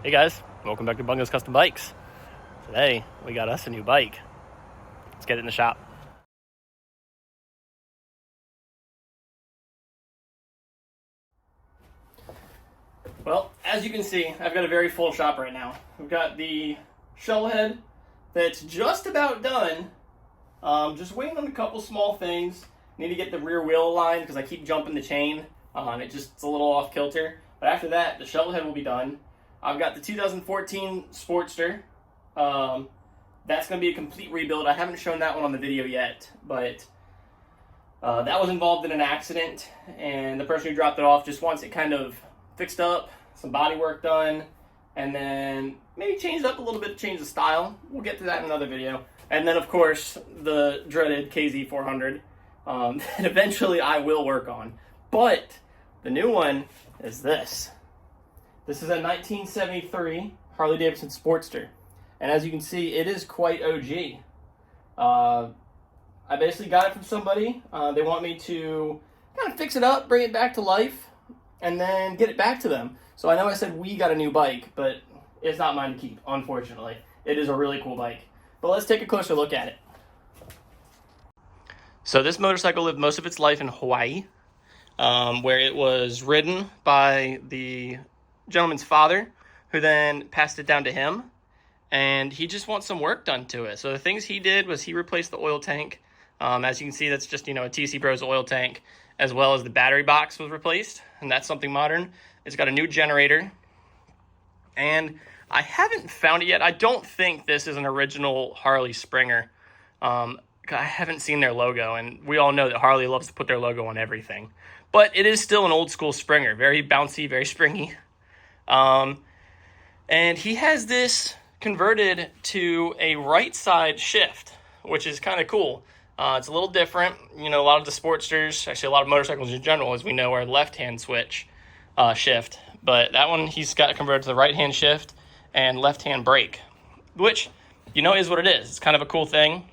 Hey guys, welcome back to Bungo's Custom Bikes. Today, we got us a new bike. Let's get it in the shop. Well, as you can see, I've got a very full shop right now. We've got the shovel head that's just about done. Just waiting on a couple small things. Need to get the rear wheel aligned because I keep jumping the chain. It's a little off kilter. But after that, the shovel head will be done. I've got the 2014 Sportster. That's going to be a complete rebuild. I haven't shown that one on the video yet, but that was involved in an accident, and the person who dropped it off just wants it kind of fixed up, some body work done, and then maybe changed up a little bit, change the style. We'll get to that in another video. And then, of course, the dreaded KZ400 that eventually I will work on. But the new one is this. This is a 1973 Harley-Davidson Sportster. And as you can see, it is quite OG. I basically got it from somebody. They want me to kind of fix it up, bring it back to life, and then get it back to them. So I know I said we got a new bike, but it's not mine to keep, unfortunately. It is a really cool bike. But let's take a closer look at it. So this motorcycle lived most of its life in Hawaii, where it was ridden by the gentleman's father, who then passed it down to him, and he just wants some work done to it. So the things he did was he replaced the oil tank. As you can see, that's just, a TC Bros oil tank, as well as the battery box was replaced, and that's something modern. It's got a new generator, and I haven't found it yet. I don't think this is an original Harley Springer. I haven't seen their logo, and we all know that Harley loves to put their logo on everything. But it is still an old school Springer, very bouncy, very springy. And he has this converted to a right side shift, which is kind of cool. It's a little different. A lot of the Sportsters, actually a lot of motorcycles in general, as we know, are left-hand switch shift. But that one, he's got it converted to the right-hand shift and left-hand brake, which, is what it is. It's kind of a cool thing.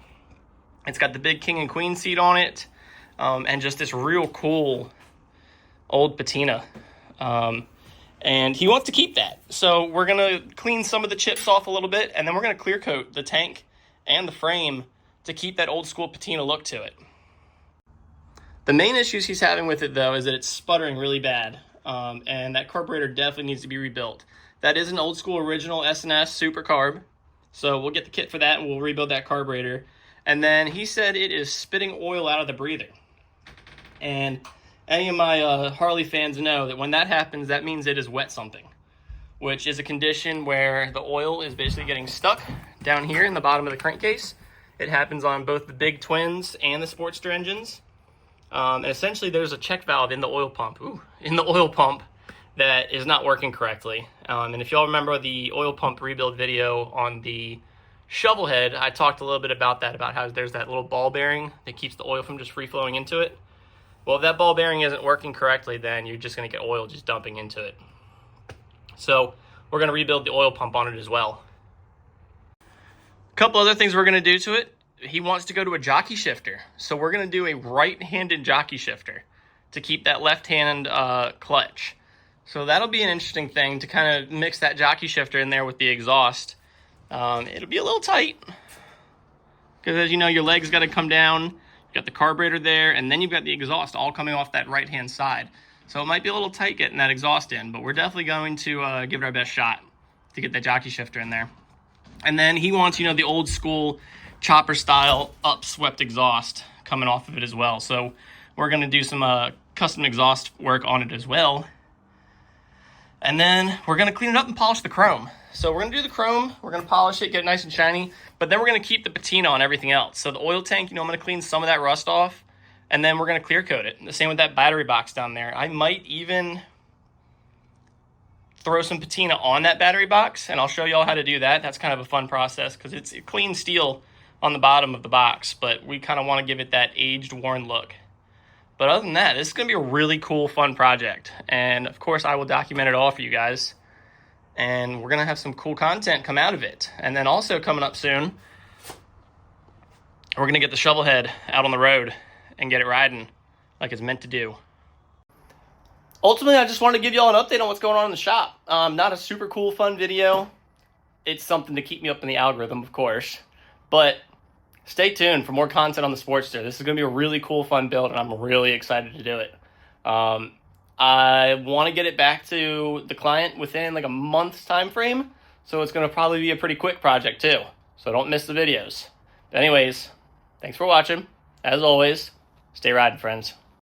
It's got the big king and queen seat on it, and just this real cool old patina. And he wants to keep that. So we're going to clean some of the chips off a little bit, and then we're going to clear coat the tank and the frame to keep that old school patina look to it. The main issues he's having with it, though, is that it's sputtering really bad, and that carburetor definitely needs to be rebuilt. That is an old school original S&S Super Carb, so we'll get the kit for that, and we'll rebuild that carburetor. And then he said it is spitting oil out of the breather. And any of my Harley fans know that when that happens, that means it is wet something, which is a condition where the oil is basically getting stuck down here in the bottom of the crankcase. It happens on both the big twins and the Sportster engines. And essentially, there's a check valve in the oil pump, that is not working correctly. And if y'all remember the oil pump rebuild video on the shovel head, I talked a little bit about that, about how there's that little ball bearing that keeps the oil from just free flowing into it. Well, if that ball bearing isn't working correctly, then you're just going to get oil just dumping into it. So we're going to rebuild the oil pump on it as well. A couple other things we're going to do to it. He wants to go to a jockey shifter. So we're going to do a right-handed jockey shifter to keep that left-hand clutch. So that'll be an interesting thing to kind of mix that jockey shifter in there with the exhaust. It'll be a little tight because, as you know, your legs got to come down. You've got the carburetor there, and then you've got the exhaust all coming off that right-hand side. So it might be a little tight getting that exhaust in, but we're definitely going to give it our best shot to get that jockey shifter in there. And then he wants, the old school chopper-style upswept exhaust coming off of it as well. So we're going to do some custom exhaust work on it as well. And then we're going to clean it up and polish the chrome. So we're going to do the chrome, we're going to polish it, get it nice and shiny, but then we're going to keep the patina on everything else. So the oil tank, I'm going to clean some of that rust off, and then we're going to clear coat it. The same with that battery box down there. I might even throw some patina on that battery box, and I'll show y'all how to do that. That's kind of a fun process because it's clean steel on the bottom of the box, but we kind of want to give it that aged, worn look. But other than that, this is going to be a really cool, fun project. And, of course, I will document it all for you guys. And we're going to have some cool content come out of it. And then also coming up soon, we're going to get the shovel head out on the road and get it riding like it's meant to do. ultimately, I just wanted to give you all an update on what's going on in the shop. Not a super cool, fun video. It's something to keep me up in the algorithm, of course. But stay tuned for more content on the Sportster. This is going to be a really cool, fun build, and I'm really excited to do it. I want to get it back to the client within like a month's time frame, so it's going to probably be a pretty quick project too. So don't miss the videos. But anyways, thanks for watching. As always, stay riding, friends.